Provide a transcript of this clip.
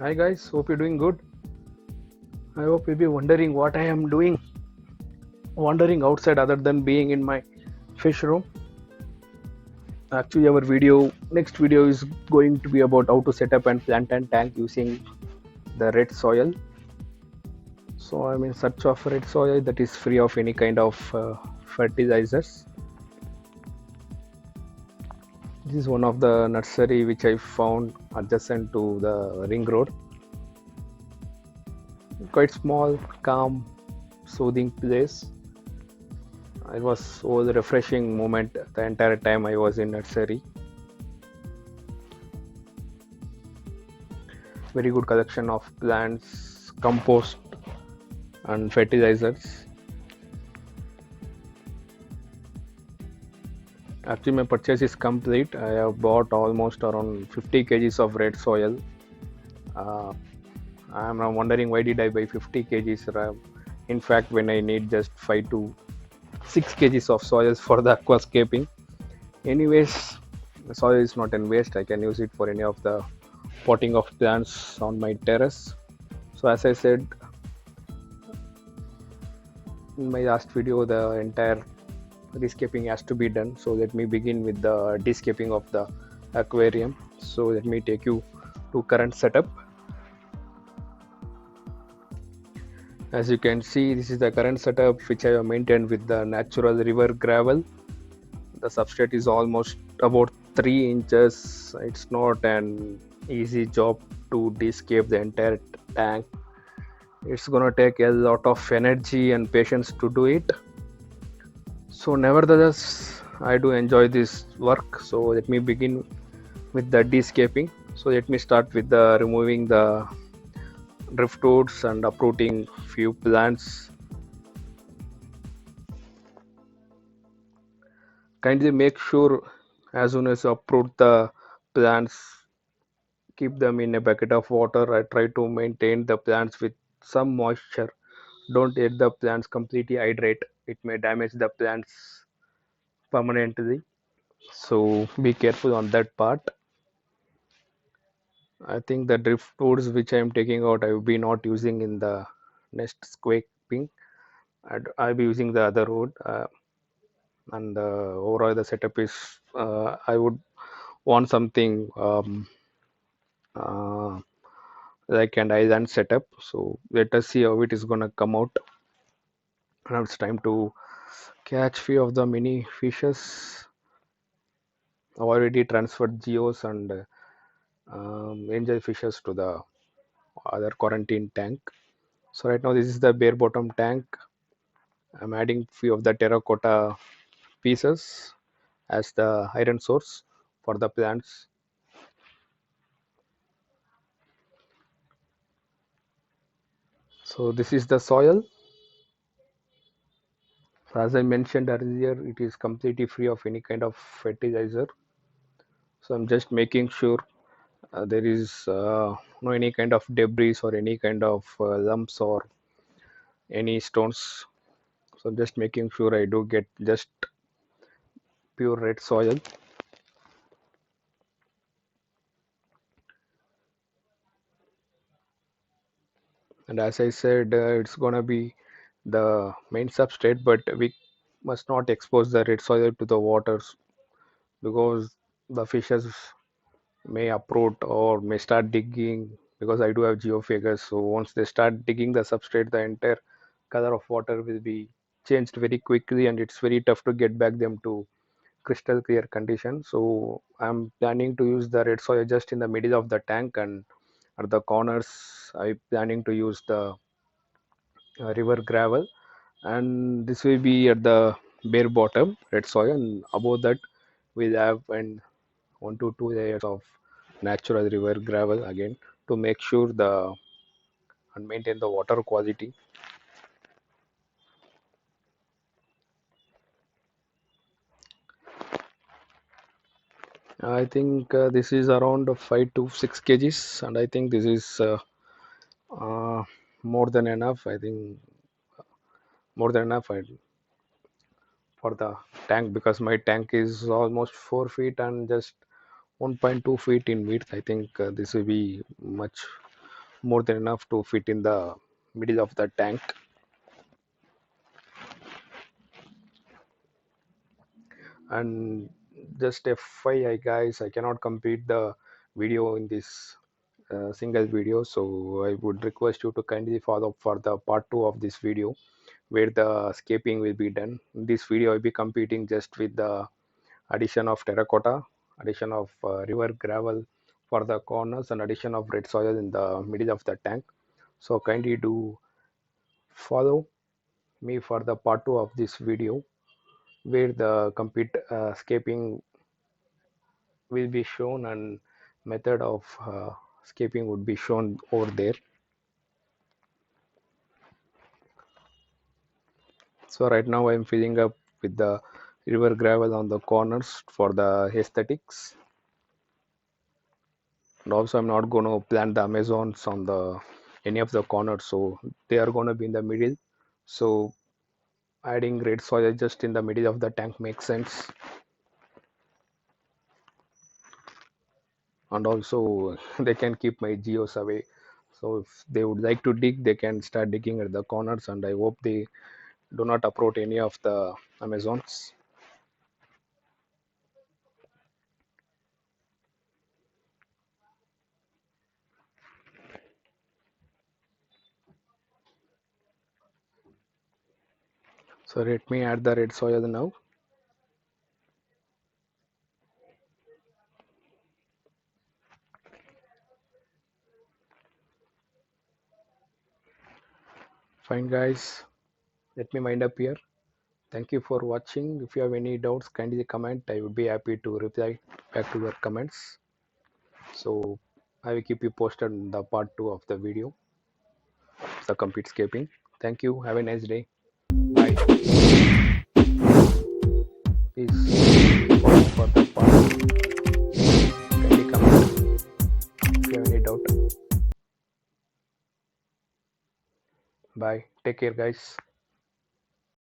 Hi guys, hope you're doing good. I hope you'll be wondering what I am doing, wandering outside other than being in my fish room. Actually, our next video is going to be about how to set up and plant a tank using the red soil. So I'm in search of red soil that is free of any kind of fertilizers. This is one of the nursery which I found adjacent to the ring road. Quite small, calm, soothing place. It was so refreshing moment the entire time I was in nursery. Very good collection of plants, compost, and fertilizers. Actually, my purchase is complete. I have bought almost around 50 kgs of red soil. Uh, I'm now wondering why did I buy 50 kgs? In fact, when I need just 5 to 6 kgs of soils for the aquascaping. Anyways, the soil is not in waste. I can use it for any of the potting of plants on my terrace. So as I said in my last video, the entire descaping has to be done. So let me begin with the descaping of the aquarium. So let me take you to current setup. As you can see, this is the current setup which I have maintained with the natural river gravel. The substrate is almost about 3 inches. It's not an easy job to descape the entire tank. It's gonna take a lot of energy and patience to do it. So nevertheless, I do enjoy this work. So let me begin with the descaping. So let me start with the removing the driftwoods and uprooting few plants. Kindly make sure as soon as you uproot the plants, keep them in a bucket of water. I try to maintain the plants with some moisture. Don't let the plants completely hydrate. It may damage the plants permanently. So be careful on that part. I think the driftwoods which I am taking out, I will be not using in the nest scraping. I'll be using the other wood, and overall the setup is. I would want something uh, like an island setup. So let us see how it is gonna come out. Now it's time to catch few of the mini fishes. I've already transferred geos and angel fishes to the other quarantine tank. So right now this is the bare bottom tank. I'm adding few of the terracotta pieces as the iron source for the plants. So this is the soil. So as I mentioned earlier, it is completely free of any kind of fertilizer. So I'm just making sure there is no any kind of debris or any kind of lumps or any stones. So I'm just making sure I do get just pure red soil. And as I said, it's gonna be the main substrate, but we must not expose the red soil to the waters because the fishes may uproot or may start digging, because I do have geophagus. So once they start digging the substrate, the entire color of water will be changed very quickly, and it's very tough to get back them to crystal clear condition. So I'm planning to use the red soil just in the middle of the tank, and at the corners I'm planning to use the river gravel, and this will be at the bare bottom red soil, and above that we'll have and 1 to 2 layers of natural river gravel again to make sure the and maintain the water quality. I think this is around 5 to 6 kgs, and I think this is uh, more than enough. I think more than enough for the tank, because my tank is almost 4 feet and just 1.2 feet in width. I think this will be much more than enough to fit in the middle of the tank. And just FYI guys, I cannot complete the video in this single video, so I would request you to kindly follow for the part 2 of this video where the scaping will be done. In this video I'll be competing just with the addition of terracotta, addition of river gravel for the corners, and addition of red soil in the middle of the tank. So kindly do follow me for the part 2 of this video where the complete scaping will be shown and method of scaping would be shown over there. So right now I'm filling up with the river gravel on the corners for the aesthetics, and also I'm not going to plant the Amazons on the any of the corners, so they are going to be in the middle. So adding red soil just in the middle of the tank makes sense. And also they can keep my geos away, so if they would like to dig they can start digging at the corners, and I hope they do not approach any of the Amazons. So let me add the red soil now. Fine guys, let me wind up here. Thank you for watching. If you have any doubts, kindly comment. I would be happy to reply back to your comments. So I will keep you posted on the part 2 of the video, the complete scaping. Thank you. Have a nice day. Bye. Please follow for the part 2. Kindly comment if you have any doubt. Bye. Take care, guys.